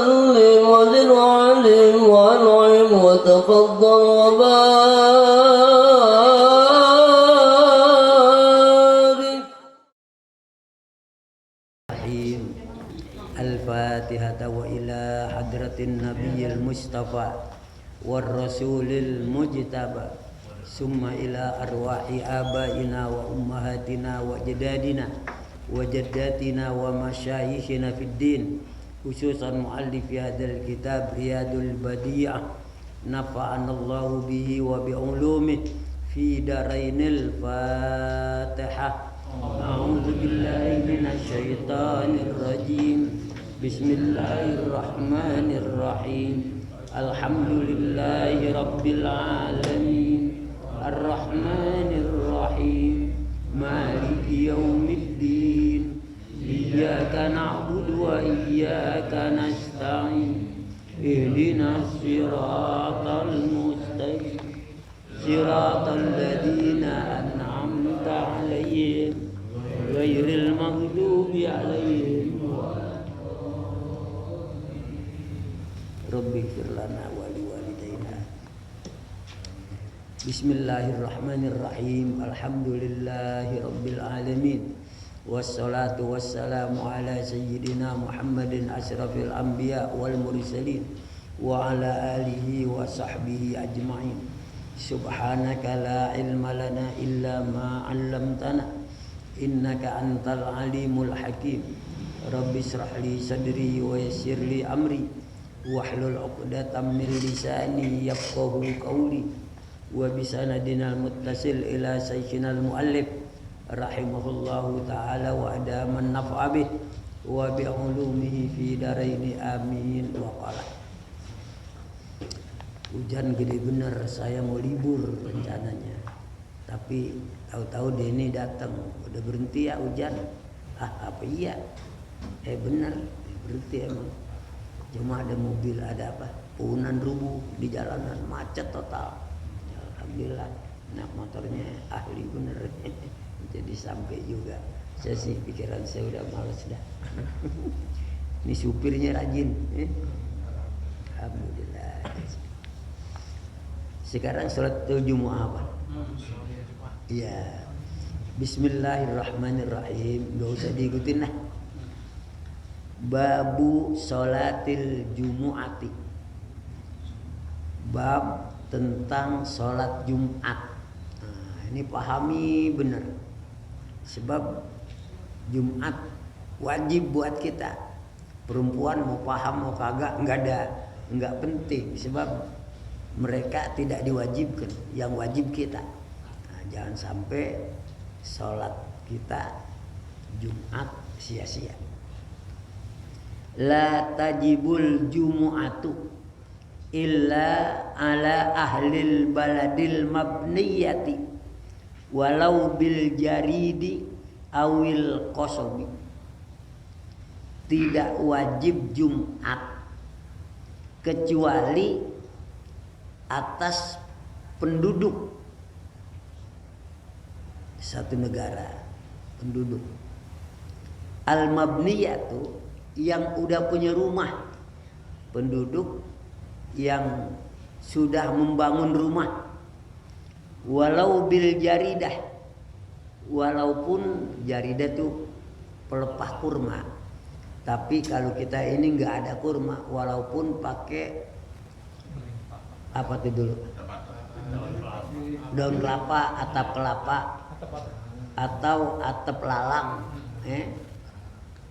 وسلم وزد وعلم وانعم وتفضل وبارك. الفاتحة وإلى حضرة النبي المصطفى والرسول المجتبى ثم إلى أرواح آبائنا وأمهاتنا وجدادنا وجداتنا ومشايخنا في الدين خصوصا مؤلف هذا الكتاب رياض البديع نفعنا الله به وبعلومه في دارين. الفاتحة. أعوذ بالله من الشيطان الرجيم. بسم الله الرحمن الرحيم. الحمد لله رب العالمين الرحمن الرحيم مالك يوم الدين إياك نعبد وإياك نستعين اهدنا الصراط المستقيم صراط الذين أنعمت عليهم غير المغضوب عليهم. Rabbi ighfir lana wa liwalidayna. Bismillahirrahmanirrahim. Alhamdulillahi rabbil alamin. Wassalatu wassalamu ala sayyidina Muhammadin asrafil anbiya wal mursalin wa ala alihi wa sahbihi ajma'in. Subhanaka la ilma lana illa ma 'allamtana innaka antal alimul hakim. Rabbi israh li sadri wa yassir li amri wahlul 'uqdatam min lisani yafqahu qawli wa bisanadinal muttasil ila sayyidinal muallif rahimahullahu ta'ala wa adaman naf'a bih wa bi ulumihi fi daraini amin wa qala. Hujan gede bener, saya mau libur rencananya, tapi tahu-tahu Denny datang, udah berhenti ya hujan. Apa iya? Bener berhenti emang. Cuma ada mobil, ada apa? Punan rubuh di jalanan, macet total. Ya, alhamdulillah, nak motornya ahli bener. Jadi sampai juga. Saya sih pikiran saya udah males dah. Ini supirnya rajin. Alhamdulillah. Sekarang sholat Jumat apa? Iya. Bismillahirrahmanirrahim. Gak usah diikutin lah. Babu sholatil jumu'ati. Bab tentang sholat Jumat. Nah, ini pahami benar. Sebab Jumat wajib buat kita. Perempuan mau paham mau kagak enggak penting. Sebab mereka tidak diwajibkan. Yang wajib kita. Nah, jangan sampai sholat kita Jumat sia-sia. La tajibul jumu'atu illa ala ahlil baladil mabniyati walau bil jaridi awil qosobi. Tidak wajib Jumat kecuali atas penduduk satu negara, penduduk al-mabniyatu yang udah punya rumah, penduduk yang sudah membangun rumah, walau bil jaridah, walaupun jaridah itu pelepah kurma. Tapi kalau kita ini nggak ada kurma, walaupun pakai apa tuh dulu? Daun kelapa, atap kelapa, atau atap lalang.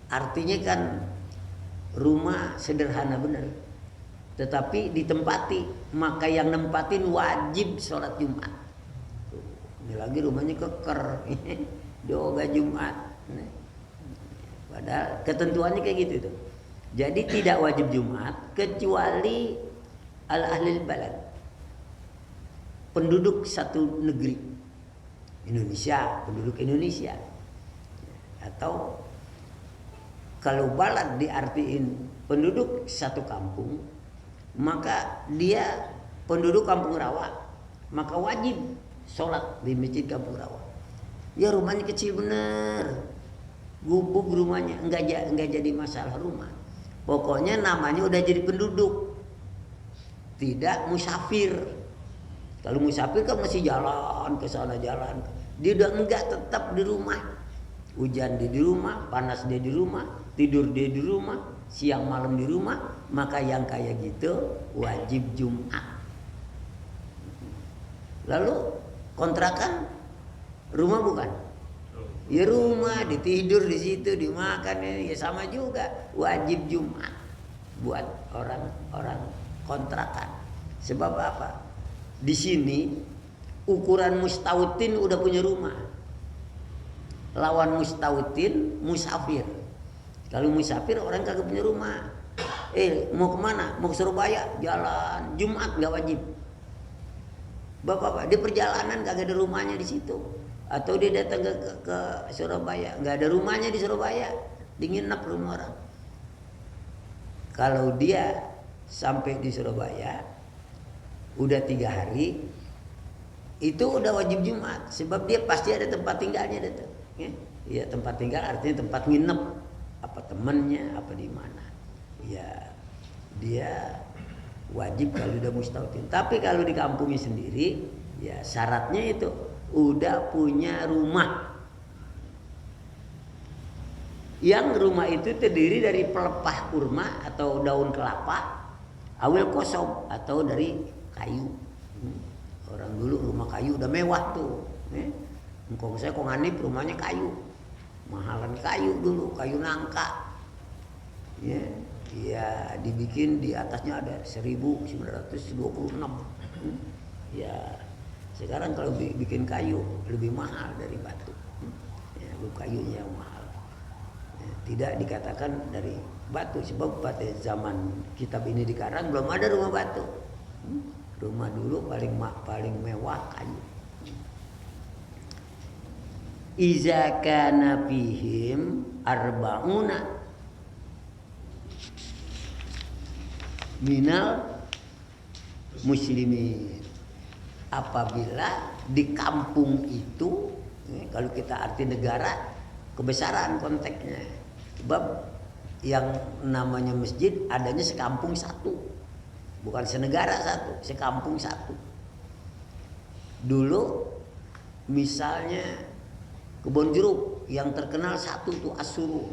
Artinya kan rumah sederhana benar, tetapi ditempati, maka yang nempatin wajib sholat Jumat. Ini lagi rumahnya keker, doa Jumat. Padahal ketentuannya kayak gitu tuh. Jadi tidak wajib Jumat kecuali al-ahlil balad, penduduk satu negeri, Indonesia, penduduk Indonesia. Atau kalau balad diartiin penduduk satu kampung, maka dia penduduk kampung rawa, maka wajib sholat di masjid kampung rawa. Ya rumahnya kecil bener, gubuk rumahnya, enggak jadi masalah rumah. Pokoknya namanya udah jadi penduduk, tidak musafir. Kalau musafir kan masih jalan ke sana jalan. Dia udah enggak, tetap di rumah. Hujan dia di rumah, panas dia di rumah, tidur dia di rumah, siang malam di rumah. Maka yang kayak gitu wajib Jumat. Lalu kontrakan rumah bukan? Ya rumah, ditidur di situ, dimakan ini ya sama juga wajib Jumat buat orang-orang kontrakan. Sebab apa? Di sini ukuran mustautin udah punya rumah. Lawan mustautin musafir. Kalau musafir orang kagak punya rumah. Mau kemana? Mau ke Surabaya? Jalan Jumat nggak wajib. Bapak-bapak, dia perjalanan kagak ada rumahnya di situ. Atau dia datang ke Surabaya, nggak ada rumahnya di Surabaya, dinginap rumah orang. Kalau dia sampai di Surabaya, udah 3 hari, itu udah wajib Jumat, sebab dia pasti ada tempat tinggalnya datang. Ya tempat tinggal artinya tempat nginep, apa temennya, apa di mana. Ya dia wajib kalau udah mustautin. Tapi kalau di kampungnya sendiri, ya syaratnya itu udah punya rumah. Yang rumah itu terdiri dari pelepah kurma atau daun kelapa, awil kosom atau dari kayu. Orang dulu rumah kayu udah mewah tuh. Engkong saya kong Hanif rumahnya kayu, mahalan kayu dulu, kayu nangka. Ya dibikin di atasnya ada 1926. Ya sekarang kalau bikin kayu lebih mahal dari batu. Ya, kayunya yang mahal. Ya, tidak dikatakan dari batu, sebab pada zaman kitab ini dikarang belum ada rumah batu. Rumah dulu paling mewah kayu. Iza kana fihim arba'una minal muslimin. Apabila di kampung itu, kalau kita arti negara, kebesaran konteksnya. Sebab yang namanya masjid adanya sekampung satu, bukan senegara satu, sekampung satu. Dulu misalnya kebun jeruk yang terkenal satu tuh Asuru,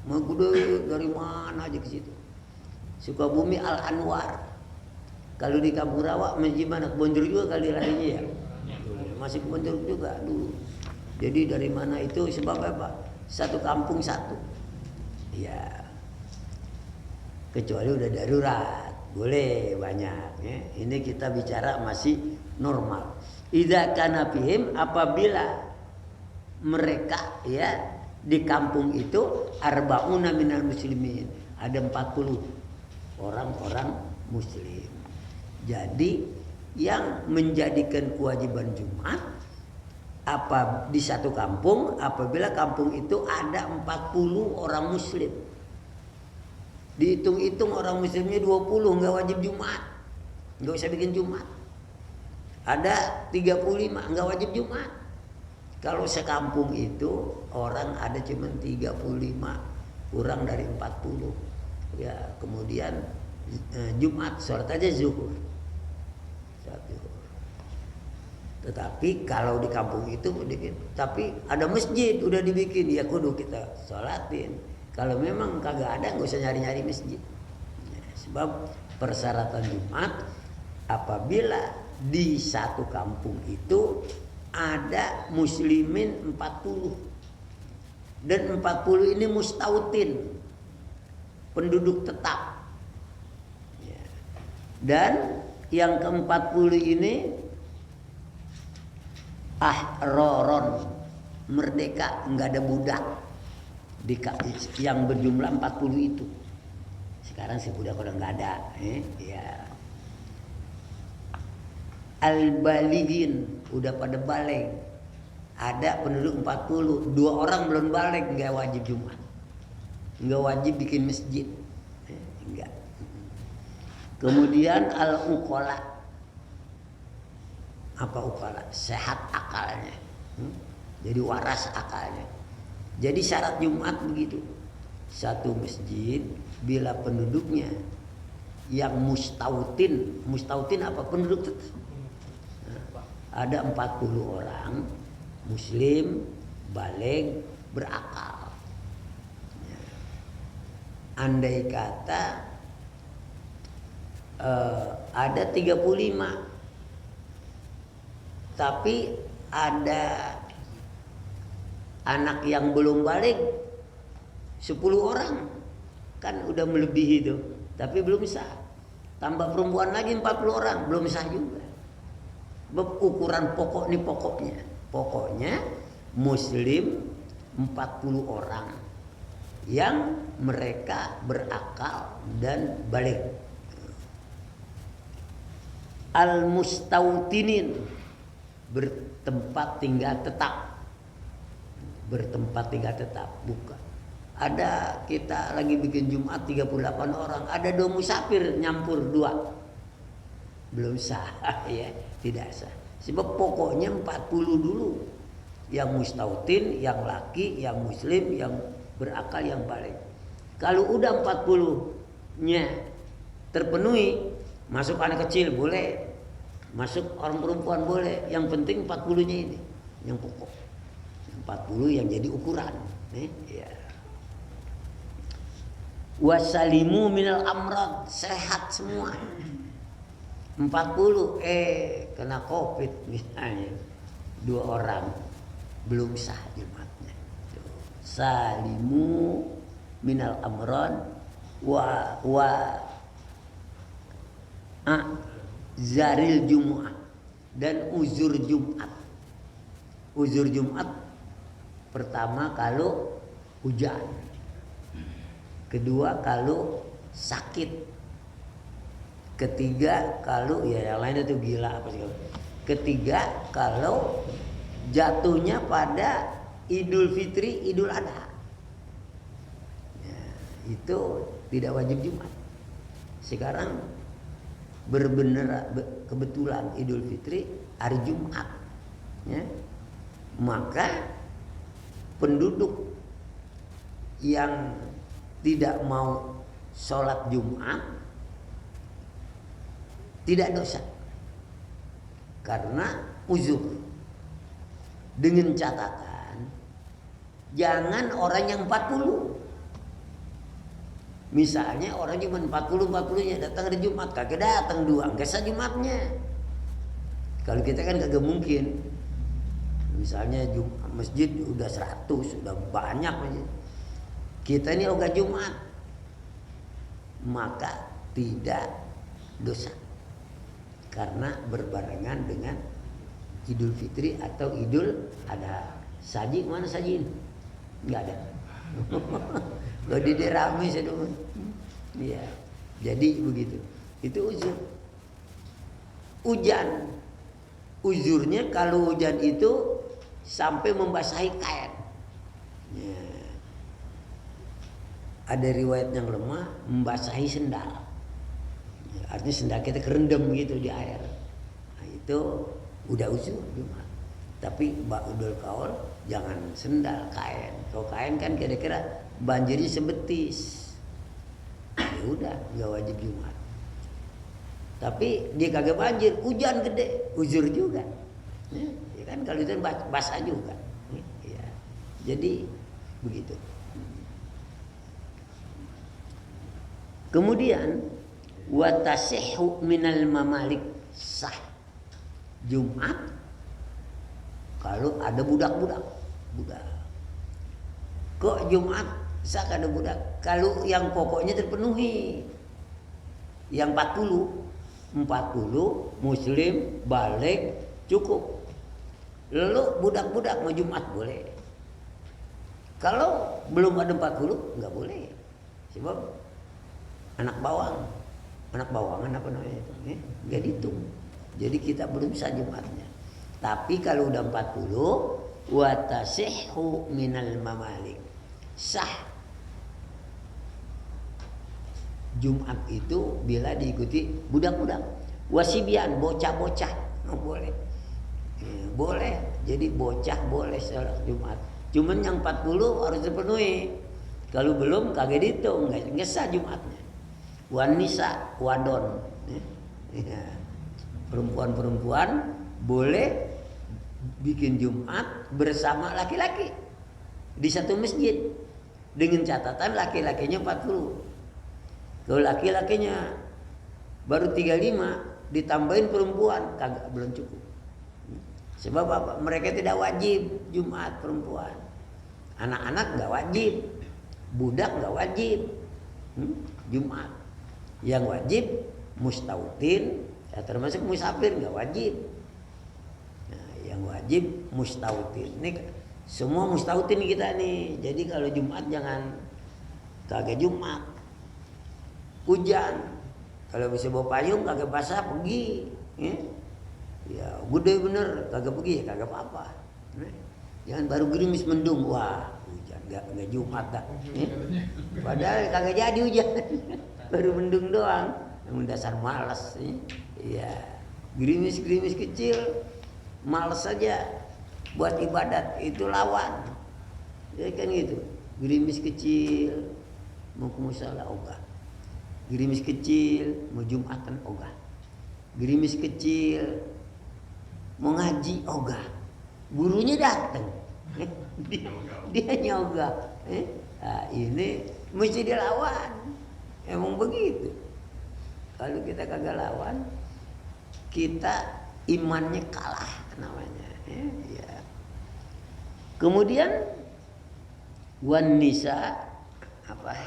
Magude dari mana aja ke situ. Sukabumi Al Anwar. Kalau di Kampung Rawa gimana? Kebun jeruk juga kali larinya ya. Masih kebun jeruk juga dulu. Jadi dari mana itu sebab apa? Satu kampung satu. Ya. Kecuali udah darurat, boleh banyak. Ya. Ini kita bicara masih normal. Idza kana fihim, apabila mereka ya di kampung itu arba'una minal muslimin, ada 40 orang-orang muslim. Jadi yang menjadikan kewajiban Jumat apa di satu kampung, apabila kampung itu ada 40 orang muslim. Dihitung-hitung orang muslimnya 20, nggak wajib Jumat, nggak usah bikin Jumat. Ada 35, nggak wajib Jumat. Kalau sekampung itu orang ada cuma 35, kurang dari 40. Ya kemudian Jumat sholat aja zuhur. Tetapi kalau di kampung itu tapi ada masjid udah dibikin, ya kudu kita sholatin. Kalau memang kagak ada, nggak usah nyari-nyari masjid. Ya, sebab persyaratan Jumat apabila di satu kampung itu ada muslimin 40 dan 40 ini mustautin, penduduk tetap. Ya. Dan yang ke-40 ini ahroron, merdeka, nggak ada budak yang berjumlah 40 itu. Sekarang si budak udah nggak ada. Ya. Al-balighin udah pada balik. Ada penduduk 40, 2 orang belum balik, nggak wajib Jumat, nggak wajib bikin masjid, enggak. Kemudian al-uqala, apa uqala? Sehat akalnya, jadi waras akalnya. Jadi syarat Jumat begitu. satu masjid bila penduduknya yang mustautin apa? Penduduk tetap. Nah, ada 40 orang muslim baligh berakal. Ya. Andai kata ada 35 tapi ada anak yang belum balik 10 orang, kan udah melebihi itu, tapi belum sah. Tambah perempuan lagi 40 orang, belum sah juga. Ukuran pokok nih pokoknya muslim 40 orang yang mereka berakal dan balik. Al-mustautinin, bertempat tinggal tetap. Bukan. Ada kita lagi bikin Jumat 38 orang, ada 2 musafir nyampur 2. Belum sah ya, tidak sah. Sebab pokoknya 40 dulu. Yang mustautin, yang laki, yang muslim, yang berakal, yang balik. Kalau udah 40-nya terpenuhi, masuk anak kecil boleh, masuk orang perempuan boleh. Yang penting 40-nya ini yang pokok. 40 yang jadi ukuran. Ya. Wasalimu minal amrad, sehat semua. 40 kena Covid misalnya 2 orang belum sah Jumatnya. Salimu minal amrad zaril Jumu'ah dan uzur Jumat. Uzur Jumat pertama kalau hujan, kedua kalau sakit, ketiga kalau ya yang lain itu gila apa sih, ketiga kalau jatuhnya pada Idul Fitri, Idul Adha, ya, itu tidak wajib Jumat. Sekarang kebetulan Idul Fitri hari Jumat, ya, maka penduduk yang tidak mau sholat Jumat tidak dosa karena uzur, dengan catatan jangan orang yang 40. Misalnya orang cuma 40-nya datang hari Jumat, kagak datang 2, enggak sah Jumatnya. Kalau kita kan kagak mungkin. Misalnya masjid udah 100, udah banyak masjid. Kita ini ogah Jumat, maka tidak dosa karena berbarengan dengan Idul Fitri atau Idul Adha. Saji mana saji? Nggak ada. Kalau di rame sedang. Iya. Jadi begitu. Itu uzur. Hujan. Uzurnya kalau hujan itu sampai membasahi kain. Ya. Ada riwayat yang lemah membasahi sendal. Ya, artinya sendal kita kerendam gitu di air. Nah, itu udah uzur Jumat. Tapi ba'udul qaul jangan sendal, kain. Kalau kain kan kira-kira banjirnya sebetis. Ya udah, nggak wajib Jumat. Tapi dia kagak banjir, hujan gede, uzur juga. Ya kan kalau itu basah juga. Ya. Jadi begitu. Kemudian watasihhu minal mamalik, sah Jumat kalau ada budak. Kok Jumat sah ada budak? Kalau yang pokoknya terpenuhi, yang 40 muslim balik cukup. Lalu budak-budak mau Jumat boleh. Kalau belum ada 40 nggak boleh. Sebab anak bawangan apa namanya itu, nggak dihitung. Jadi kita belum sah Jumatnya. Tapi kalau udah 40 watasihhu minal mamalik, sah Jumat itu bila diikuti budak-budak, wasibian, bocah-bocah, boleh. Ya, boleh. Jadi bocah boleh sholat Jumat. Cuman yang 40 harus dipenuhi. Kalau belum kagak dihitung, nggak sah Jumatnya. Wan nisa wadon, ya. Perempuan-perempuan boleh bikin Jumat bersama laki-laki di satu masjid dengan catatan laki-lakinya 40. Kalau laki-lakinya baru 35 ditambahin perempuan kagak, belum cukup. Sebab apa? Mereka tidak wajib Jumat perempuan. Anak-anak nggak wajib, budak nggak wajib Jumat. Yang wajib mustautin, ya termasuk musafir nggak wajib. Nah, yang wajib mustautin. Ini semua mustautin kita nih. Jadi kalau Jumat jangan kagak Jumat. Hujan, kalau bisa bawa payung kagak basah pergi. Ya gede bener kagak pergi ya kagak apa-apa. Jangan baru gerimis mendung, wah hujan nggak Jumat dah. Padahal kagak jadi hujan. Baru mendung doang, emang dasar malas. Iya, gerimis kecil, malas saja buat ibadat itu lawan. Ya kan gitu, gerimis kecil mau ke musala ogah, gerimis kecil mau Jumatan ogah, gerimis kecil mau ngaji ogah, gurunya datang, dia nyogah. Nah, ini mesti dilawan. Emang begitu. Kalau kita kagak lawan, kita imannya kalah namanya. Ya. Kemudian wan nisa apa?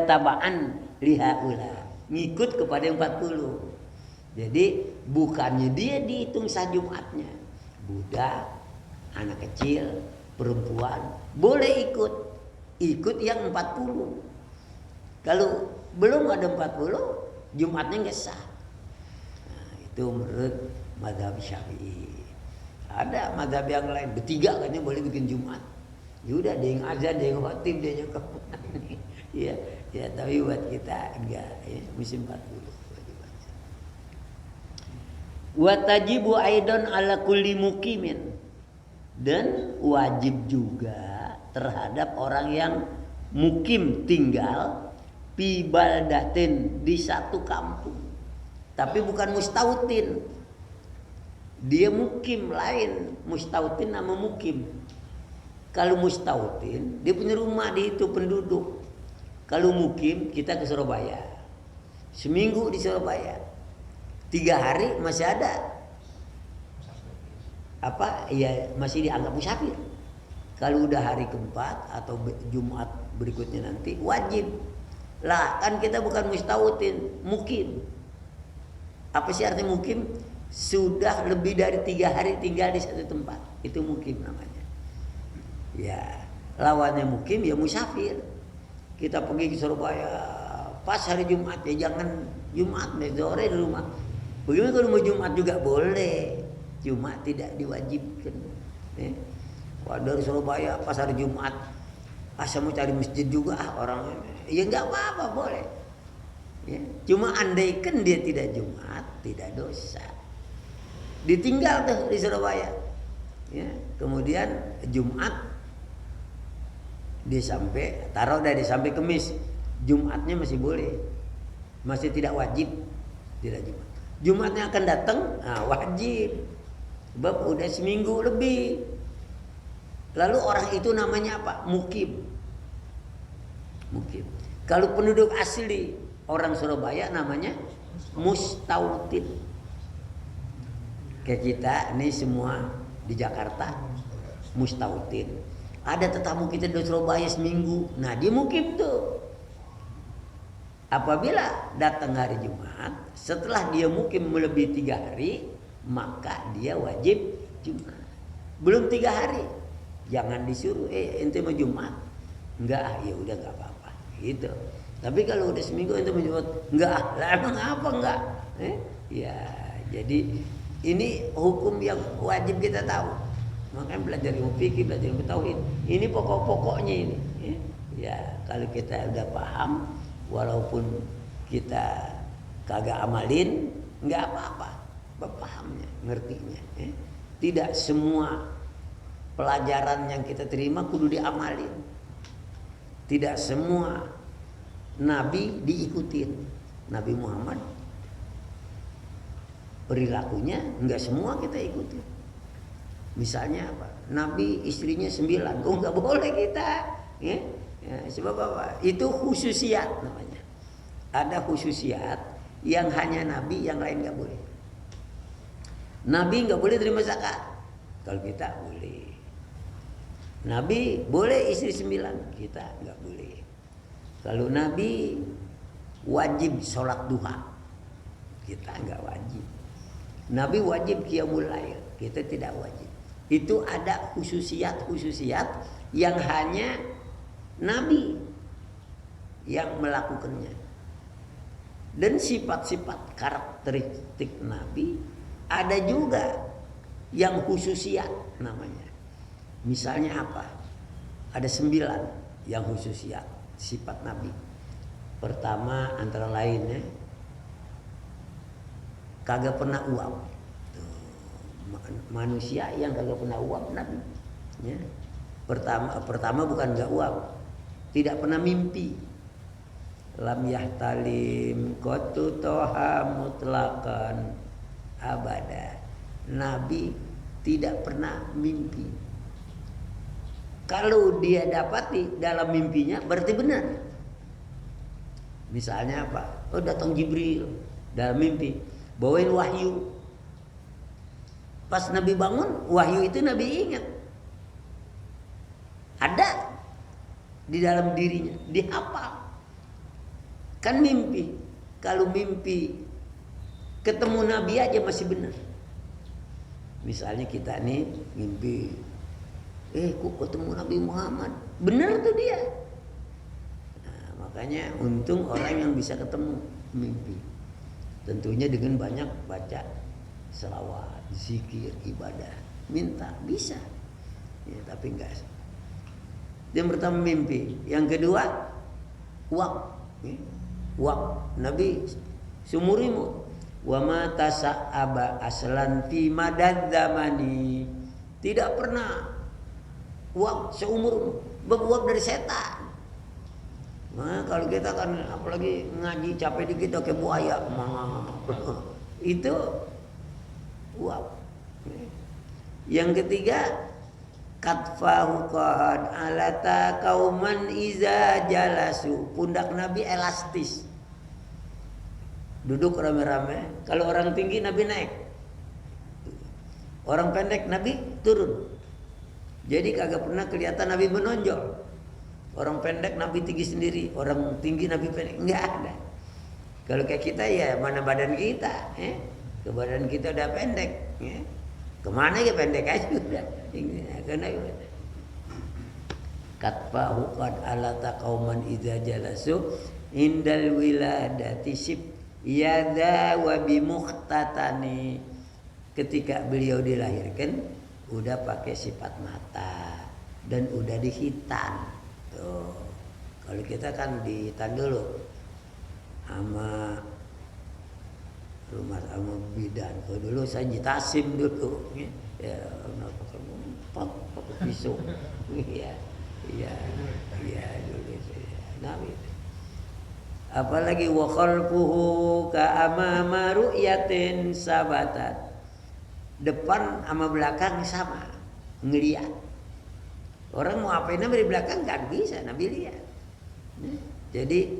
Tabaan lihaula, ngikut kepada yang 40. Jadi bukannya dia dihitung sah Jumatnya. Budak, anak kecil, perempuan boleh ikut yang 40. Kalau belum ada 40, Jumatnya nggak sah. Nah, itu menurut mazhab Syafi'i. Ada mazhab yang lain, bertiga katanya boleh bikin Jumat. Ya udah, ada yang azan, ada yang khatib, ada yang ya, tapi buat kita enggak, ya, mesti 40. Wa tajibu aidan ala kulli muqimin, dan wajib juga terhadap orang yang mukim tinggal pi baldatin di satu kampung, tapi bukan mustautin. Dia mukim lain, mustautin nama mukim. Kalau mustautin dia punya rumah di itu penduduk. Kalau mukim kita ke Surabaya, seminggu di Surabaya, 3 hari masih ada apa ya, masih dianggap musafir. Kalau udah hari keempat atau Jumat berikutnya nanti wajib lah, kan kita bukan mustautin, mukim. Apa sih artinya mukim? Sudah lebih dari 3 hari tinggal di satu tempat, itu mukim namanya. Ya, lawannya mukim ya musafir. Kita pergi ke Surabaya pas hari Jumat, ya jangan Jumat deh, sore di rumah. Bagaimana kalau mau Jumat juga boleh, cuma tidak diwajibkan. Dari Surabaya pas hari Jumat, asal mau cari masjid juga orang, ya nggak apa-apa boleh. Ya, cuma andaikan dia tidak Jumat, tidak dosa. Ditinggal tuh di Surabaya. Ya, kemudian Jumat dia sampai, taruh dari sampai Kemis, Jumatnya masih boleh, masih tidak wajib, tidak Jumat. Jumatnya akan datang, nah wajib, sebab udah seminggu lebih. Lalu orang itu namanya apa? Mukim. Mukim. Kalau penduduk asli orang Surabaya namanya mustautin. Kayak kita ini semua di Jakarta mustautin. Ada tetamu kita di Surabaya seminggu, nah dia mukim tuh. Apabila datang hari Jumat, setelah dia mukim melebihi 3 hari, maka dia wajib Jumat. Belum 3 hari, jangan disuruh, ente mau Jumat. Enggak, ya udah enggak apa-apa, gitu. Tapi kalau udah seminggu ente mau Jumat, enggak, lah emang apa enggak? Ya, jadi ini hukum yang wajib kita tahu. Makanya belajar ilmu fikih, belajar ilmu tauhid. Ini pokok-pokoknya ini. Ya, kalau kita udah paham, walaupun kita kagak amalin, nggak apa-apa, pahamnya, ngertinya. Tidak semua pelajaran yang kita terima kudu diamalin. Tidak semua nabi diikutin. Nabi Muhammad perilakunya enggak semua kita ikutin. Misalnya apa? Nabi istrinya 9, enggak boleh kita. Ya? Ya, sebab apa? Itu khususiat namanya. Ada khususiat yang hanya Nabi, yang lain enggak boleh. Nabi enggak boleh terima zakat. Kalau kita boleh. Nabi boleh istri 9, kita enggak boleh. Kalau Nabi wajib sholat duha, kita enggak wajib. Nabi wajib qiyamul lail, kita tidak wajib. Itu ada khususiat-khususiat yang hanya Nabi yang melakukannya. Dan sifat-sifat karakteristik Nabi ada juga yang khususiat namanya. Misalnya apa? Ada 9 yang khususiat sifat Nabi. Pertama antara lainnya kagak pernah uap. Manusia yang kagak pernah uap Nabi. Ya. Pertama bukan enggak uap, tidak pernah mimpi. Lam yahtalim qatu toha mutlaqan abada. Nabi tidak pernah mimpi. Kalau dia dapati dalam mimpinya berarti benar. Misalnya apa? Oh, datang Jibril dalam mimpi, bawain wahyu. Pas Nabi bangun, wahyu itu Nabi ingat. Ada di dalam dirinya, dihafal. Kan mimpi. Kalau mimpi ketemu Nabi aja masih benar. Misalnya kita nih mimpi, kok ketemu Nabi Muhammad, benar tuh dia. Nah, makanya untung orang yang bisa ketemu mimpi. Tentunya dengan banyak baca selawat, zikir, ibadah, minta bisa. Ya, tapi enggak. Yang pertama mimpi, yang kedua uang. Uang Nabi sumurimu wa ma tasa'aba aslan fi madad zamani. Tidak pernah uang seumur beruap dari setan. Nah, kalau kita kan apalagi ngaji capek dikit kayak buaya. Itu uap. Yang ketiga katfahu qad alata kauman iza jalasu. Pundak Nabi elastis. Duduk rame-rame. Kalau orang tinggi Nabi naik. Orang pendek Nabi turun. Jadi kagak pernah kelihatan Nabi menonjol. Orang pendek Nabi tinggi sendiri, orang tinggi Nabi pendek, enggak ada. Kalau kayak kita ya mana badan kita, ke badan kita udah pendek, kemana ya pendek aja udah. Karena katfahu qad alata qauman idza jalasu indal wiladati sib yada wa bimukhtatani. Ketika beliau dilahirkan udah pakai sifat mata dan udah dihitan. Tuh. Kalau kita kan dihitan dulu sama rumah sama bidan. Kalau dulu saya jitasim dulu, ya pakai pisau, iya dulu saya. Nabi. Apalagi wa khalfuhu ka amama ru'yatin sabatat. Depan sama belakang sama, ngeliat. Orang mau apain dari belakang nggak bisa, Nabi lihat. Jadi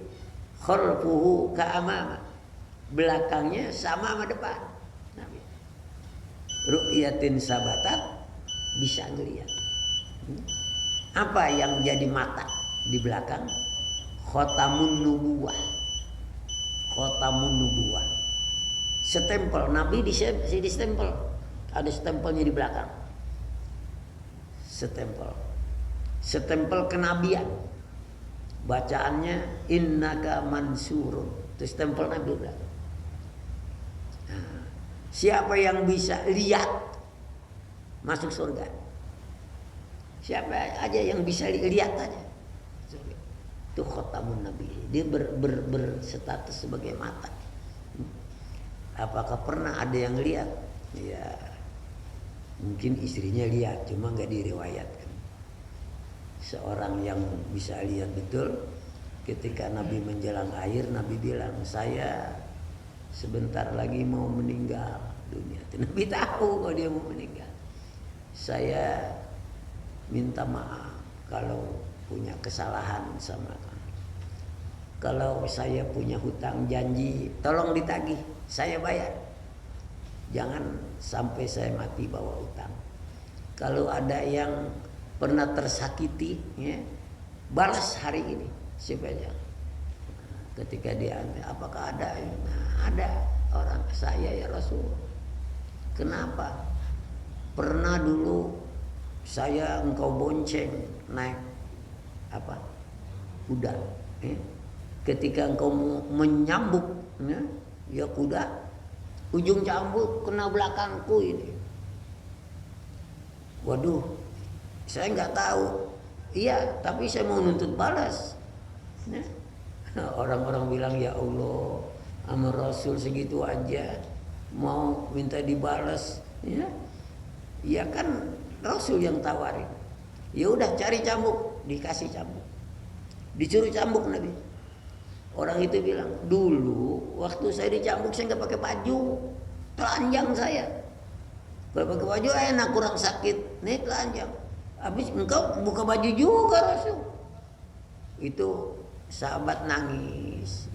khalfuhu ka amama, belakangnya sama depan. Nabi. Ru'yatin sabatat, bisa ngeliat. Apa yang jadi mata di belakang? Khotamun nubuwah. Khotamun nubuwah. Stempel Nabi di stempel. Ada stempelnya di belakang. Stempel kenabian. Bacaannya innaka mansurun. Itu stempel Nabi belakang. Nah, siapa yang bisa lihat masuk surga? Siapa aja yang bisa lihat aja. Itu khotamun Nabi. Dia berstatus sebagai mata. Apakah pernah ada yang lihat? Ya. Mungkin istrinya lihat, cuma nggak diriwayatkan. Seorang yang bisa lihat betul, ketika Nabi menjelang air, Nabi bilang, saya sebentar lagi mau meninggal dunia. Nabi tahu kalau dia mau meninggal. Saya minta maaf kalau punya kesalahan sama kamu. Kalau saya punya hutang janji, tolong ditagih, saya bayar. Jangan sampai saya mati bawa utang. Kalau ada yang pernah tersakiti, ya, balas hari ini supaya. Ketika dia, apakah ada? Nah, ada orang, saya ya Rasul. Kenapa? Pernah dulu saya engkau bonceng naik apa? Kuda. Ketika engkau menyambuk, ya kuda. Ujung cambuk kena belakangku ini. Waduh, saya nggak tahu. Iya, tapi saya mau nuntut balas. Orang-orang bilang, ya Allah, sama Rasul segitu aja mau minta dibalas. Ya kan Rasul yang tawarin. Ya udah cari cambuk, dikasih cambuk. Disuruh cambuk Nabi. Orang itu bilang, dulu waktu saya dicambuk saya nggak pakai baju, telanjang saya. Kalau pakai baju enak, kurang sakit. Nih telanjang. Habis engkau buka baju juga Rasul. Itu sahabat nangis.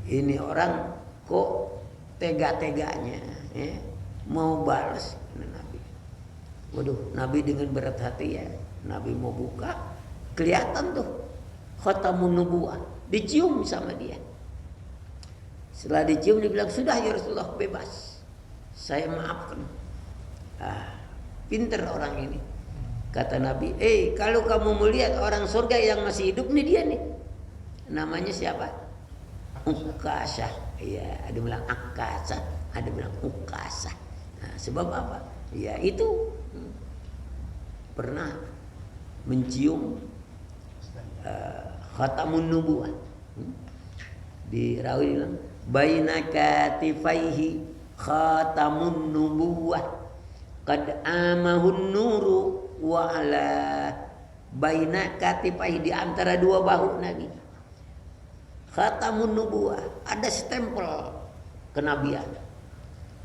Ini orang kok tega-teganya, mau balas Nabi. Waduh, Nabi dengan berat hati ya. Nabi mau buka, kelihatan tuh khatamun nubuwah. Dicium sama dia. Setelah dicium dia bilang, sudah ya Rasulullah, bebas. Saya maafkan. Pinter orang ini. Kata Nabi, kalau kamu melihat orang surga yang masih hidup nih dia nih. Namanya siapa? Ukasah. Iya, ada bilang Akasa, ada bilang Ukasah. Nah, sebab apa? Ya itu pernah mencium khatamun nubuwah. Di rawi bilang baina katifaihi khatamun nubuwah qad amahun nuru wa ala baina katifaihi, di antara dua bahu Nabi. Khatamun nubuwah, ada stempel kenabian.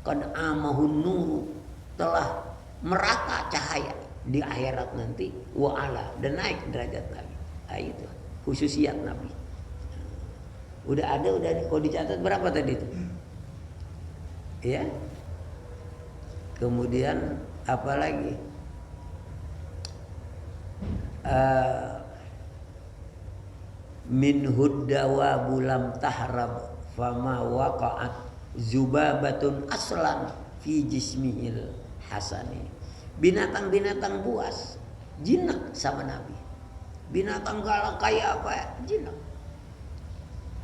Qad amahun nuru, telah merata cahaya di akhirat nanti, wa ala, dan naik derajat Nabi. Itu khususiyat Nabi. Udah kau dicatat berapa tadi itu? Ya. Kemudian apa lagi? Min huddawa bulam tahrab fama waqa'at zubabatun aslan fi jismihil hasani. Binatang-binatang buas jinak sama Nabi. Binatang galak kayak apa ya? Jinak.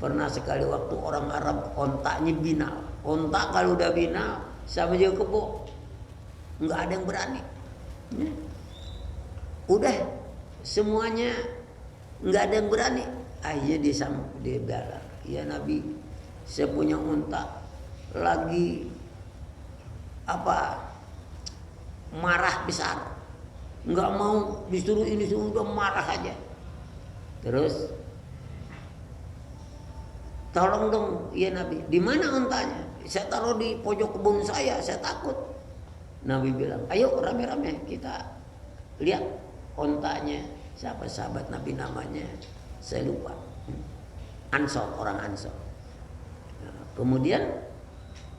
Pernah sekali waktu orang Arab ontaknya binal. Ontak kalau udah binal sama dia kebo, nggak ada yang berani. Udah semuanya nggak ada yang berani. Akhirnya dia bilang, ya Nabi, saya punya ontak lagi marah besar. Nggak mau disuruh ini, udah marah aja. Terus, tolong dong ya Nabi, di mana untanya? Saya taruh di pojok kebun saya takut. Nabi bilang, ayo rame-rame kita lihat untanya. Siapa sahabat Nabi namanya? Saya lupa. Ansor, orang Ansor. Nah, kemudian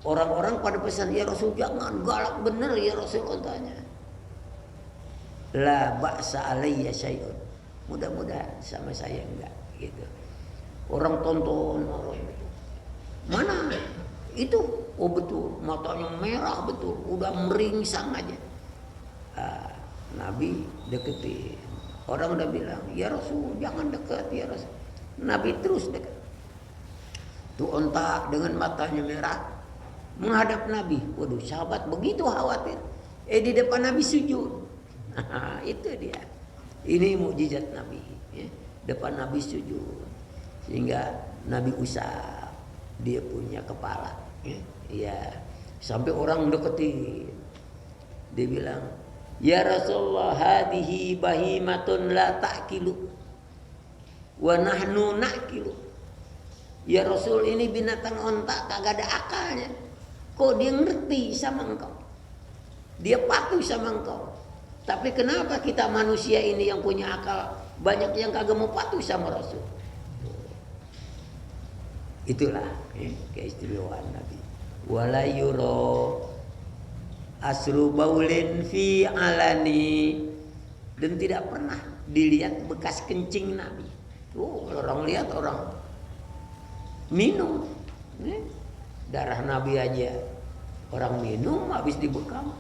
orang-orang pada pesan, ya Rasul jangan, galak bener ya Rasul untanya. La ba'sa alayya syai'un. Mudah-mudahan sama saya enggak gitu. Orang tonton orang itu. Mana? Itu oh betul, matanya merah betul, udah meringsang aja. Nabi deketin. Orang udah bilang, ya Rasul jangan dekat ya Rasul. Nabi terus dekat. Tuh onta dengan matanya merah menghadap Nabi. Waduh, sahabat begitu khawatir. Di depan Nabi sujud. Itu dia. Ini mukjizat Nabi. Depan Nabi sujud, sehingga Nabi usap dia punya kepala. Ya, sampai orang deketin. Dia bilang, ya Rasulullah, hadhihi bahimatun la ta'kilu wa nahnu na'kilu. Ya Rasul, ini binatang onta kagak ada akalnya. Kok dia ngerti sama engkau? Dia patuh sama engkau. Tapi kenapa kita manusia ini yang punya akal banyak yang kagak mau patuh sama Rasul? Itulah keistimewaan Nabi. Wala yuro asru baulin fi alani, dan tidak pernah dilihat bekas kencing Nabi. Orang lihat orang minum, darah Nabi aja orang minum habis dibekam.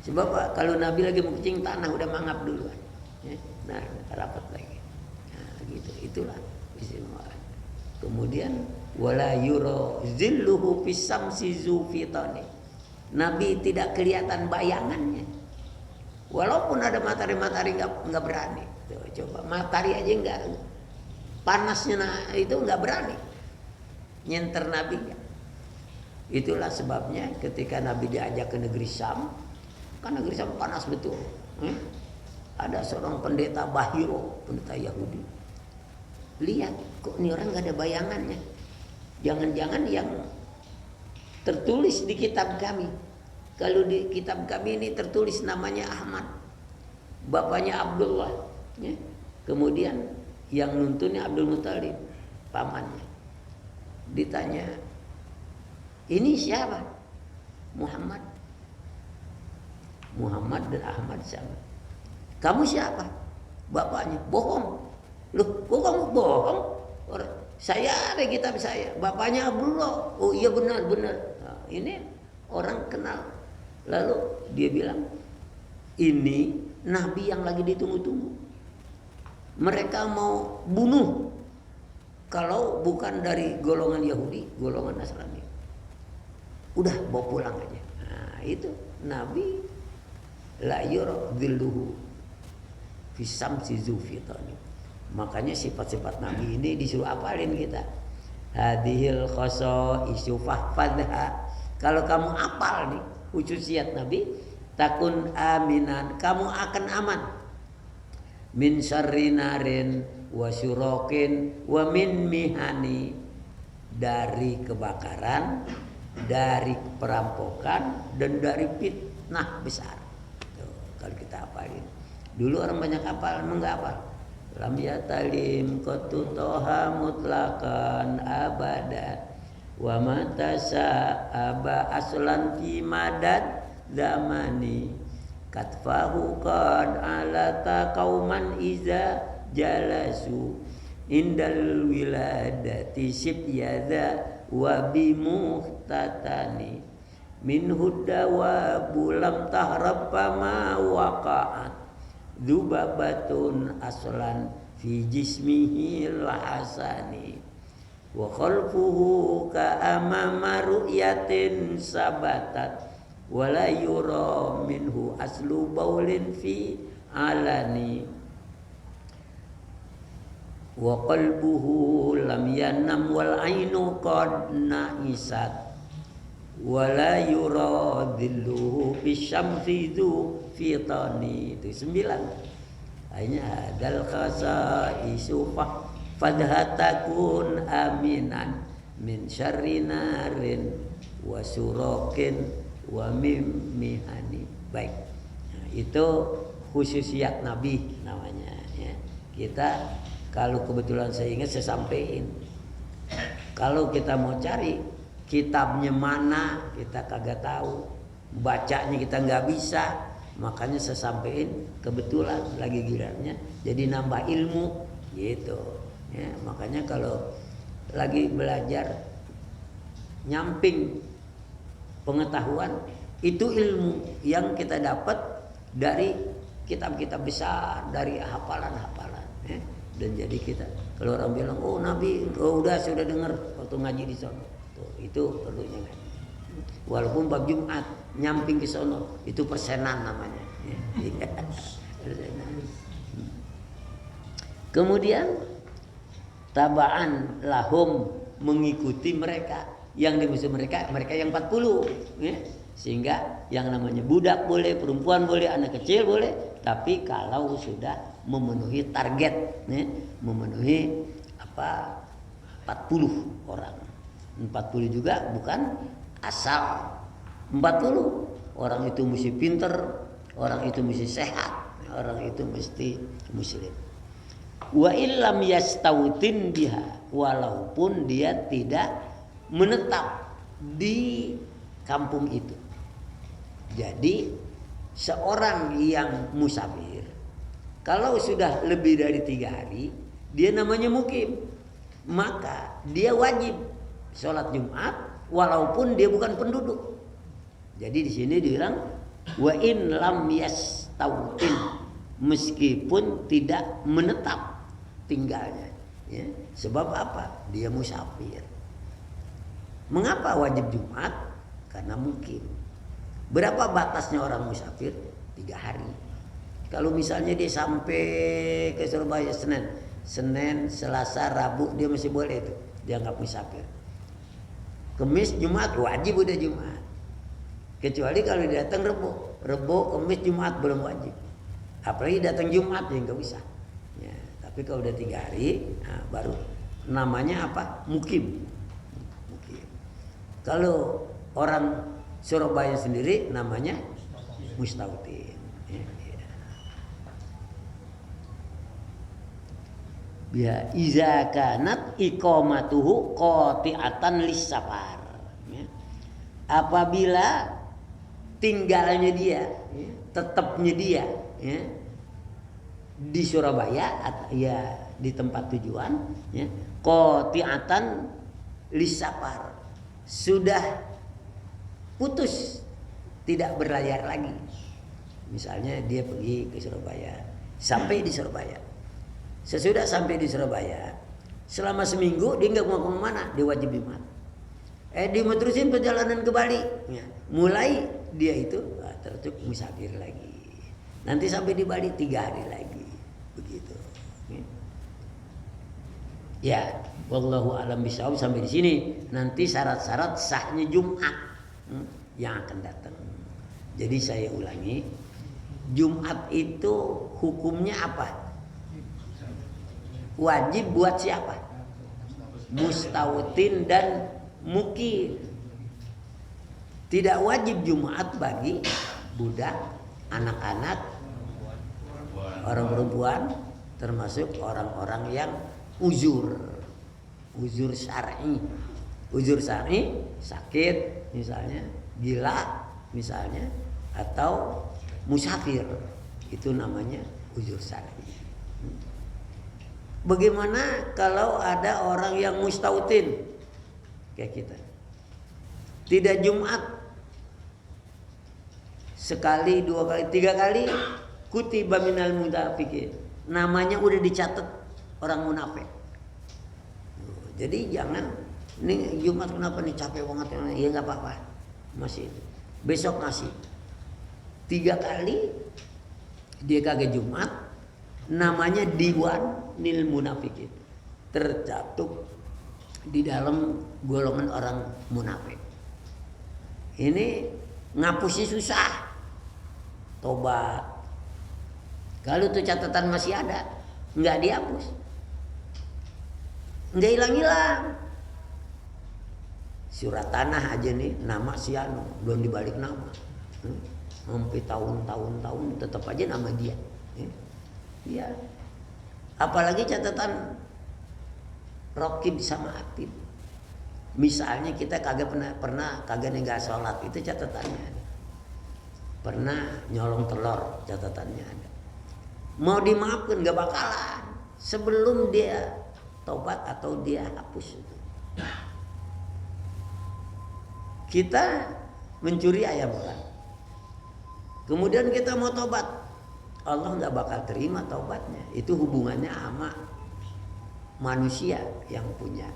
Sebab kalau Nabi lagi mau kencing tanah udah mangap duluan. Nah, rapat lagi. Nah, gitu. Itulah istimewa. Kemudian wala yuro zilluhu fisamsi zufitani. Nabi tidak kelihatan bayangannya. Walaupun ada matahari nggak berani. Tuh, coba matahari aja nggak, panasnya itu nggak berani nyenter Nabi. Itulah sebabnya ketika Nabi diajak ke negeri Syam, kan negeri Syam panas betul. Ada seorang pendeta Bahiro, pendeta Yahudi. Lihat, kok ini orang gak ada bayangannya. Jangan-jangan yang tertulis di kitab kami. Kalau di kitab kami ini tertulis namanya Ahmad, bapaknya Abdullah. Kemudian yang nuntunnya Abdul Muthalib, pamannya. Ditanya, ini siapa? Muhammad. Muhammad dan Ahmad sama. Kamu siapa? Bapaknya. Bohong. Loh, kok kamu bohong? Saya ada kitab saya. Bapaknya Abdullah. Oh iya benar. Nah, ini orang kenal. Lalu dia bilang, ini Nabi yang lagi ditunggu-tunggu. Mereka mau bunuh. Kalau bukan dari golongan Yahudi, golongan Nasrani. Udah bawa pulang aja. Nah itu Nabi la yura dhilluhu fi samsi zufitani. Makanya sifat-sifat Nabi ini disuruh apalin kita. Hadhil khasaisu fahfadha. Kalau kamu apal nih khususiyat Nabi, takun aminan, kamu akan aman. Min syarri narin wa syurokin wa min mihani, dari kebakaran, dari perampokan, dan dari fitnah besar. Tuh, kalau kita hafalin. Dulu orang banyak hafal, emang nggak hafal. Lam yatalim qatu toha mutlakan abada wa matasa aba aslan fi madad zamani katfahu qad alata qauman iza jalasu indal wiladati sibyada wa bimuhtatani min huddawa bulam tahrab ma waqa'at dzubabatun aslan fi jismihi lahasani wa khalfuhu ka amama ru'yatin sabatat wala yura minhu aslu baulin fi alani wa qalbuhu lam yanam wal ainu qad naisat wala yura dhilluhu bisyamsi dzu fitani. Itu 9. Hanya dal khasaisu fadhatakun aminan min syarri narin wa surokin wa mimihani. Baik, nah, itu khususiyat Nabi namanya ya. Kita kalau kebetulan saya ingat saya sampaikan. Kalau kita mau cari kitabnya mana kita kagak tahu, bacanya kita nggak bisa, makanya saya sampaikan kebetulan lagi gilirannya, jadi nambah ilmu gitu ya. Makanya kalau lagi belajar nyamping pengetahuan, itu ilmu yang kita dapat dari kitab-kitab besar, dari hafalan-hafalan ya. Dan jadi kita kalau orang bilang oh Nabi sudah dengar waktu ngaji di sana, itu perlunya kan. Walaupun bab Jumat nyamping ke sono itu persenan namanya. Kemudian tabaan lahum, mengikuti mereka. Yang dimaksud mereka yang 40 ya. Sehingga yang namanya budak boleh, perempuan boleh, anak kecil boleh, tapi kalau sudah memenuhi target, memenuhi 40 orang. 40 juga bukan asal 40. Orang itu mesti pinter, orang itu mesti sehat, orang itu mesti muslim. Wa illam yastautin biha, walaupun dia tidak menetap di kampung itu. Jadi seorang yang musafir kalau sudah lebih dari 3 hari dia namanya mukim, maka dia wajib sholat Jumat walaupun dia bukan penduduk. Jadi di sini dibilang wa in lam yastautin, meskipun tidak menetap tinggalnya, ya. Sebab apa? Dia musafir. Mengapa wajib Jumat? Karena mukim. Berapa batasnya orang musafir? 3 hari. Kalau misalnya dia sampai ke Surabaya Senin, Selasa, Rabu, dia masih boleh itu, dianggap musafir. Kemis, Jumat wajib udah Jumat. Kecuali kalau dia datang Rebo, Kemis, Jumat belum wajib. Apalagi datang Jumat ya nggak bisa. Ya, tapi kalau udah 3 hari, nah, baru namanya apa? Mukim. Kalau orang Surabaya sendiri namanya mustautin. Ya, iza kanat iqamatuhu qati'atan lis-safar. Ya. Apabila tinggalnya dia, ya, tetapnya dia, ya, di Surabaya, ya di tempat tujuan, ya, qati'atan lis-safar, sudah putus, tidak berlayar lagi. Misalnya dia pergi ke Surabaya, sampai di Surabaya. Sesudah sampai di Surabaya, selama seminggu dia nggak mau kemana, dia wajib Jumat. Dia mau terusin perjalanan ke Bali, ya. Mulai dia itu tercuk musafir lagi. Nanti sampai di Bali 3 hari lagi, begitu. Ya, wallahu alam bisawab. Sampai di sini. Nanti syarat-syarat sahnya Jumat yang akan datang. Jadi saya ulangi, Jumat itu hukumnya apa? Wajib buat siapa? Mustautin dan mukim. Tidak wajib Jumat bagi budak, anak-anak, orang perempuan, termasuk orang-orang yang uzur syar'i. Uzur syar'i, sakit misalnya, gila misalnya, atau musafir, itu namanya uzur syar'i. Bagaimana kalau ada orang yang mustautin kayak kita, tidak Jumat sekali, 2 kali, 3 kali, kutiba minal munafiqin, namanya udah dicatat orang munafik. Jadi jangan, ini Jumat kenapa nih capek banget, ya nggak apa-apa, masih besok masih 3 kali dia kagak Jumat, namanya diwan nil munafikin, tercatat di dalam golongan orang munafik. Ini ngapusnya susah, tobat. Kalau tuh catatan masih ada, nggak dihapus, nggak hilang-hilang. Surat tanah aja nih, nama si Anu belum dibalik nama, sampai tahun tetap aja nama dia. Ya, apalagi catatan Rokib sama Atib. Misalnya kita kagak pernah kagak nggak sholat, itu catatannya ada. Pernah nyolong telur, catatannya ada. Mau dimaafkan nggak bakalan sebelum dia tobat atau dia hapus itu. Kita mencuri ayam orang, kemudian kita mau tobat, Allah nggak bakal terima taubatnya. Itu hubungannya sama manusia yang punya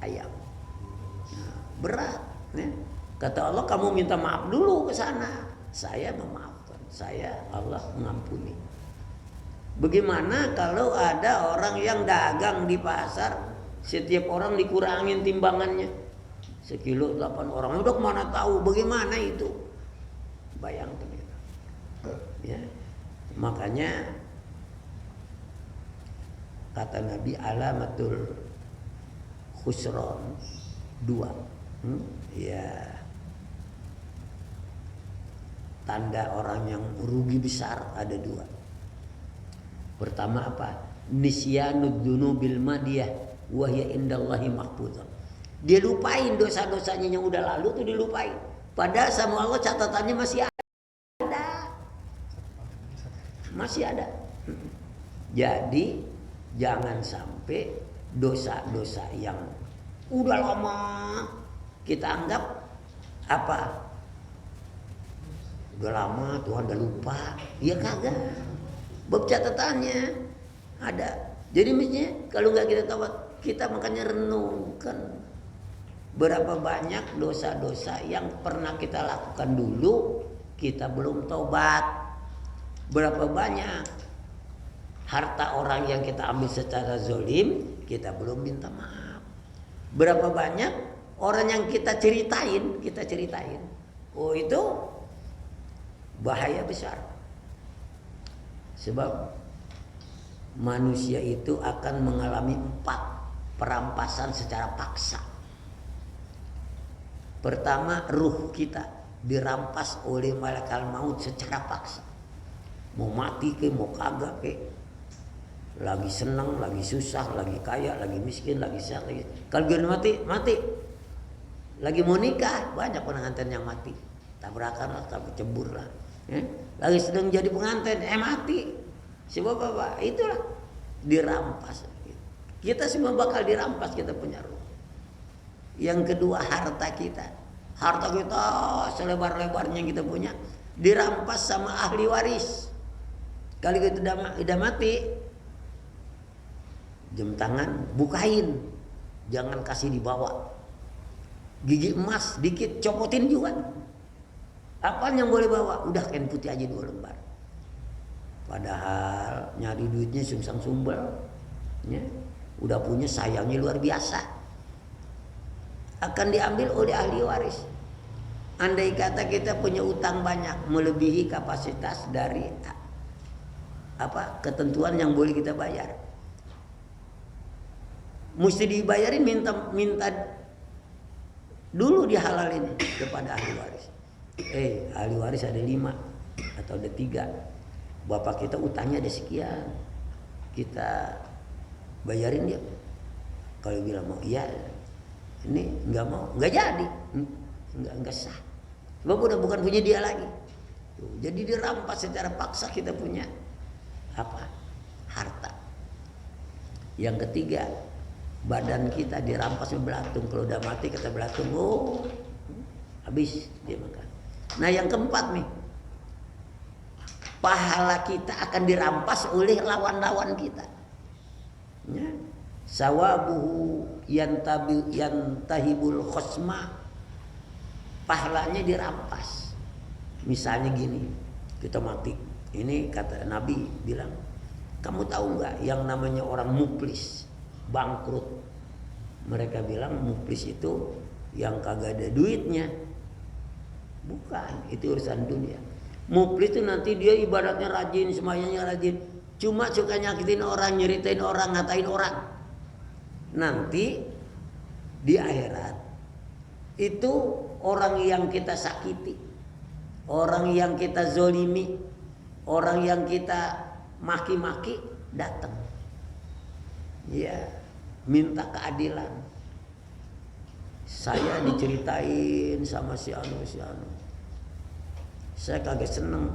ayam. Nah, berat. Ya. Kata Allah, kamu minta maaf dulu ke sana. Saya memaafkan. Saya Allah mengampuni. Bagaimana kalau ada orang yang dagang di pasar, setiap orang dikurangin timbangannya, 1 kilo 8 orang. Udah kemana tahu? Bagaimana itu? Bayangkan itu. Ya. Makanya kata Nabi alamatul khusron 2. Ya. Tanda orang yang rugi besar ada 2. Pertama apa? Nisyanud dzunubil madiyah wa hiya indallahi mahfuzah. Dia lupain dosa-dosanya yang udah lalu tuh dilupain. Padahal sama Allah catatannya masih ada. Masih ada. Jadi jangan sampai dosa-dosa yang udah lama kita anggap apa? Udah lama Tuhan udah lupa. Ya kagak. Bab catatannya ada. Jadi mestinya kalau nggak kita tahu, kita makanya renungkan berapa banyak dosa-dosa yang pernah kita lakukan dulu kita belum taubat. Berapa banyak harta orang yang kita ambil secara zolim kita belum minta maaf. Berapa banyak orang yang kita ceritain. Oh itu bahaya besar. Sebab manusia itu akan mengalami 4 perampasan secara paksa. Pertama, ruh kita dirampas oleh malaikat maut secara paksa. Mau mati ke, mau kagak ke, lagi senang, lagi susah, lagi kaya, lagi miskin, lagi sehat, lagi. Kalau dia mati. Lagi mau nikah, banyak pengantin yang mati. Tabrakan lah, cebur lah. Lagi sedang jadi pengantin, mati. Sebab apa? Itulah dirampas. Kita semua bakal dirampas, kita punya ruh. Yang kedua, harta kita. Harta kita selebar-lebarnya yang kita punya dirampas sama ahli waris. Kalau kita udah mati, jam tangan bukain, jangan kasih dibawa. Gigi emas dikit copotin juga. Apaan yang boleh bawa? Udah kain putih aja 2 lembar. Padahal nyari duitnya sungsang sumbel, ya. Udah punya sayangnya luar biasa. Akan diambil oleh ahli waris. Andai kata kita punya utang banyak melebihi kapasitas dari ketentuan yang boleh kita bayar, mesti dibayarin, minta dulu dihalalin kepada ahli waris. Ahli waris ada 5 atau ada 3. Bapak kita utangnya ada sekian, kita bayarin dia. Kalau bilang mau iya, ini nggak mau, nggak jadi, nggak sah. Sebab udah bukan punya dia lagi. Jadi dirampas secara paksa kita punya harta. Yang ketiga, badan kita dirampas belatung. Kalau udah mati kata belatung, habis dia makan. Nah yang keempat nih, pahala kita akan dirampas oleh lawan-lawan kita. Ya. Sawabuhu yantahibul khosma, pahalanya dirampas. Misalnya gini, kita mati. Ini kata Nabi bilang, kamu tahu nggak yang namanya orang muflis, bangkrut? Mereka bilang muflis itu yang kagak ada duitnya. Bukan, itu urusan dunia. Muflis itu nanti dia ibaratnya rajin, semuanya rajin, cuma suka nyakitin orang, nyeritain orang, ngatain orang. Nanti di akhirat itu orang yang kita sakiti, orang yang kita zolimi, orang yang kita maki-maki datang, ya minta keadilan. Saya diceritain sama si anu, saya kagak seneng.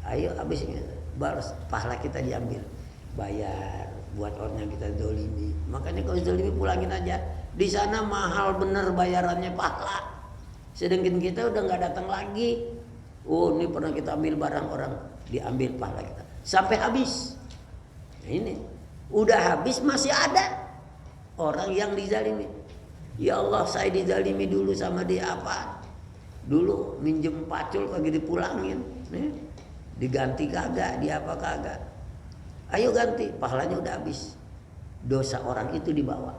Ayo habisnya balas, pahala kita diambil, bayar buat orang yang kita zolimi. Makanya kalau zolimi pulangin aja. Di sana mahal bener bayarannya pahala. Sedangkan kita udah nggak datang lagi. Oh ini pernah kita ambil barang orang, diambil pahala kita sampai habis. Nah, ini udah habis masih ada orang yang dizalimi. Ya Allah, saya dizalimi dulu sama dia apa? Dulu minjem pacul kagak dipulangin, nih. Diganti kagak, dia apa kagak? Ayo ganti, pahalanya udah habis. Dosa orang itu dibawa.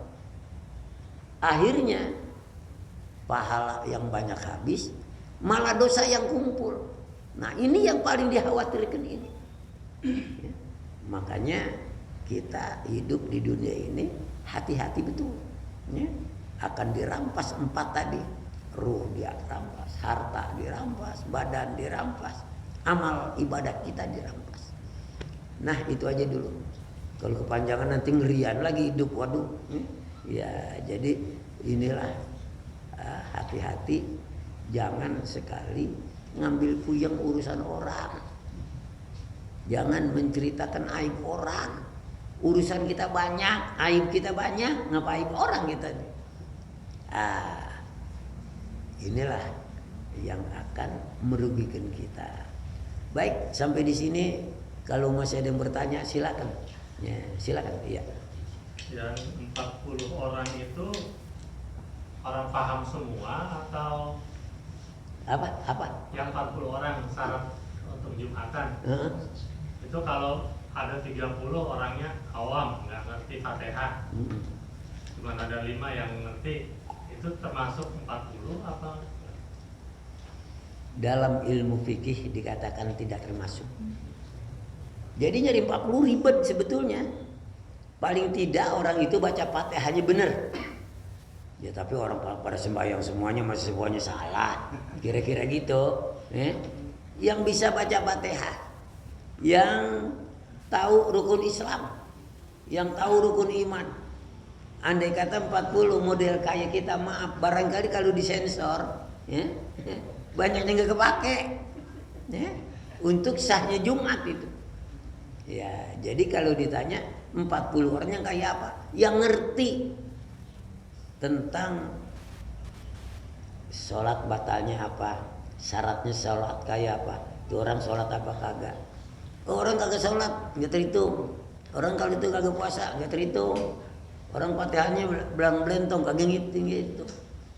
Akhirnya pahala yang banyak habis, malah dosa yang kumpul. Nah ini yang paling dikhawatirkan ini. Ya. Makanya kita hidup di dunia ini hati-hati betul. Ya. Akan dirampas 4 tadi. Ruh dirampas, harta dirampas, badan dirampas, amal ibadah kita dirampas. Nah itu aja dulu. Kalau kepanjangan nanti ngerian lagi hidup, waduh. Ya jadi inilah hati-hati, jangan sekali ngambil puyeng urusan orang. Jangan menceritakan aib orang. Urusan kita banyak, aib kita banyak, ngapa aib orang kita? Inilah yang akan merugikan kita. Baik, sampai di sini. Kalau masih ada yang bertanya silakan. Ya, silakan. Iya. Yang 40 orang itu orang paham semua atau Apa? yang 40 orang syarat untuk Jumatan? Itu kalau ada 30 orangnya awam, nggak ngerti Fatihah. Cuma ada 5 yang ngerti, itu termasuk 40 apa? Dalam ilmu fikih dikatakan tidak termasuk. Jadi nyari 40 ribet sebetulnya. Paling tidak orang itu baca Fatihahnya benar. Ya tapi orang pada sembahyang semuanya masih semuanya salah. Kira-kira gitu. Yang bisa baca Fatihah, yang tahu rukun Islam, yang tahu rukun iman. Andai kata 40 model kayak kita, maaf barangkali kalau disensor, banyaknya nggak kepake. Untuk sahnya Jumat itu. Ya, jadi kalau ditanya 40 orang yang kayak apa? Yang ngerti tentang sholat batalnya apa, syaratnya sholat kayak apa, itu orang sholat apa kagak. Orang kagak sholat nggak terhitung. Orang kalau itu kagak puasa nggak terhitung. Orang Fatihahnya belang-belentong kagak ngitung gitu.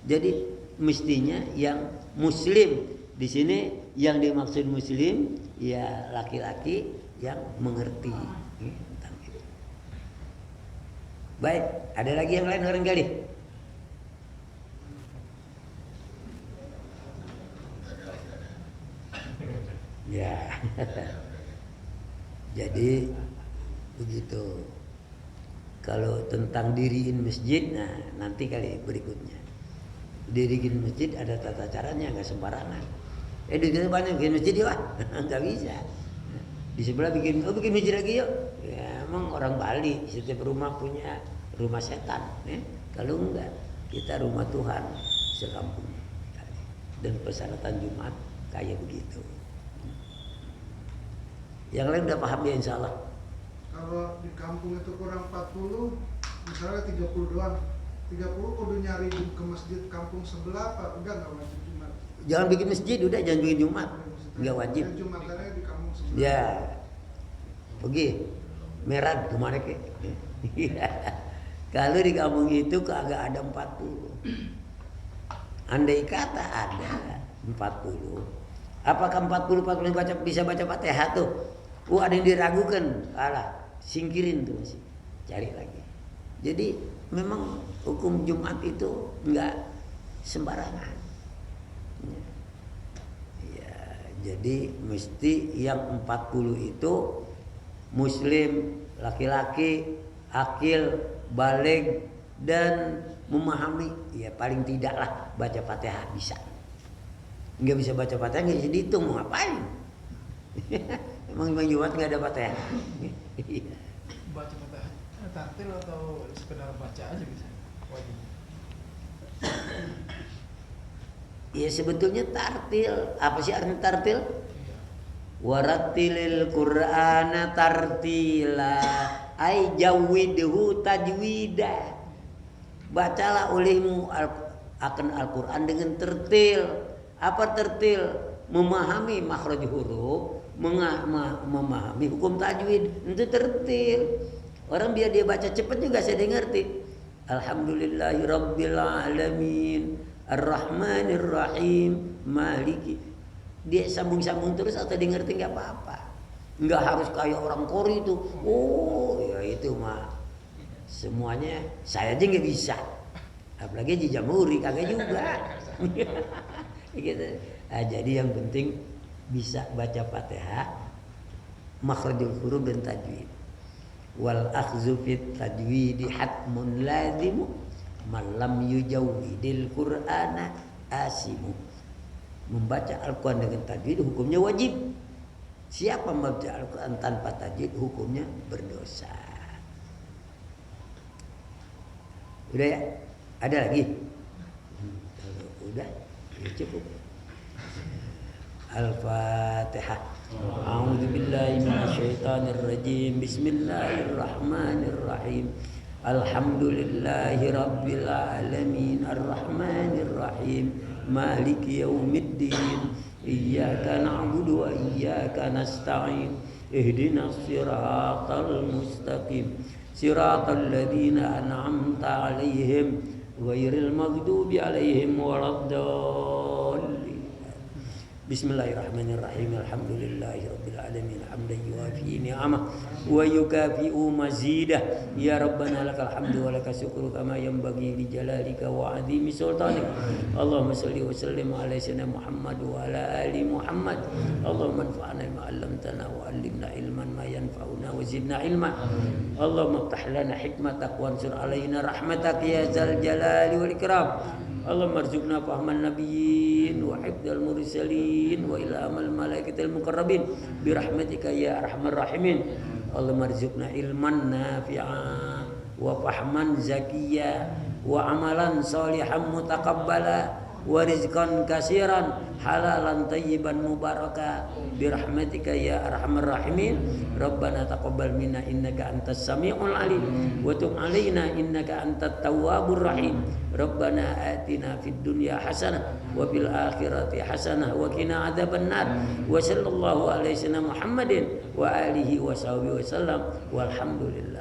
Jadi mestinya yang muslim di sini, yang dimaksud muslim ya laki-laki yang mengerti tentang itu. Baik, ada lagi yang lain barangkali? Ya. Jadi begitu. Kalau tentang diriin masjid, nah nanti kali berikutnya. Diriin masjid ada tata caranya, nggak sembarangan. Di kita banyak bikin masjid ya, nggak bisa. Di sebelah bikin masjid lagi yuk. Ya, emang orang Bali setiap rumah punya rumah setan. Kalau enggak, kita rumah Tuhan sekampung. Dan persyaratan Jumat kayak begitu. Yang lain udah paham ya insya Allah. Kalau di kampung itu kurang 40, misalnya 30 doang. 30 kudu nyari ke masjid kampung sebelah apa? Enggak wajib Jumat. Jangan bikin masjid, udah jangan bikin Jumat. Enggak wajib. Jumatannya di kampung sebelah. Ya. Pergi. Merah kemana ke? Kalau di kampung itu kagak ada 40. Andai kata ada 40. Apakah 40 bisa baca Fatihah tuh? Ada yang diragukan. Alah, singkirin tuh masih. Cari lagi. Jadi memang hukum Jumat itu enggak sembarangan. Ya, jadi mesti yang 40 itu muslim, laki-laki, akil, baligh dan memahami. Ya paling tidaklah baca Fatihah bisa. Enggak bisa baca Fatihah enggak bisa dihitung, mau ngapain? Emang Jumat enggak ada Fatihah. Baca Fatihah tartil atau sekedar baca aja bisa? Wajib. Ya sebetulnya tartil. Apa sih artinya tartil? Warattilil Qur'ana tartila ay jawidhu tajwida. Bacalah olehmu akan Al-Qur'an dengan tertil. Apa tertil? Memahami makhraj huruf, memahami hukum tajwid. Itu tertil. Orang biar dia baca cepat juga saya ngerti. Alhamdulillahirabbil alamin, arrahmanir rahim, maliki. Dia sambung-sambung terus atau dia ngerti enggak apa-apa. Enggak harus kayak orang Kori itu. Oh, ya itu mah semuanya saya aja enggak bisa. Apalagi di Jamhuri kagak juga. Gitu. Jadi yang penting bisa baca Fatihah, makhrajul huruf dan tajwid. Wal akhdzu fit tajwidi hatmun lazimu man lam yujawwidil Qur'ana asimu. Membaca Al-Quran dengan tajwid hukumnya wajib. Siapa membaca Al-Quran tanpa tajwid hukumnya berdosa. Udah ya? Ada lagi? Udah, ya cukup. Al-Fatihah. A'udzu billahi minasyaitonir rajim. Bismillahirrahmanirrahim. Alhamdulillahi rabbil alamin arrahmanir rahim maliki yaumiddin iyyaka na'budu wa iyyaka nasta'in ihdinas siratal mustaqim siratal ladzina an'amta 'alaihim ghairil maghdubi 'alaihim waladdallin. Bismillahirrahmanirrahim. Alhamdulillahi rabbil alamin hamdan yuwafi ni'amah wa yukafi'u mazidah. Ya Rabbana lakal hamdu wa lakal syukru kama yanbaghi li jalalika wa 'azimi sultanik. Allahumma shalli wa sallim ala sayyidina Muhammad wa ala ali Muhammad. Allahumma anfa'na bima 'allamtana wa 'allimna ilman ma yanfa'una wa zidna ilma. Allahumma iftah lana hikmatak wa ansur alaina rahmatak ya zal jalali wal ikram. Allahumma arzuqna fahman nabiyyin wa hifdzal mursalin wa ilhamal malaikatil muqarrabin bi rahmatika ya arhamar rahimin. Allahumma arzuqna ilman nafi'a wa fahman zakiyya wa amalan sholihan mutaqabbala wa rizqan katsiran halalan thayyiban mubaraka bi rahmatika ya arhamar rahimin. Rabbana taqabbal minna innaka antas samiul alim wa tub alaina innaka antat tawwabur rahim. Rabbana atina fid dunya hasanah wa fil akhirati hasanah wa qina adzabannar. Wa sallallahu alaihi wasallam Muhammadin wa alihi wa sahbihi wasallam walhamdulillah.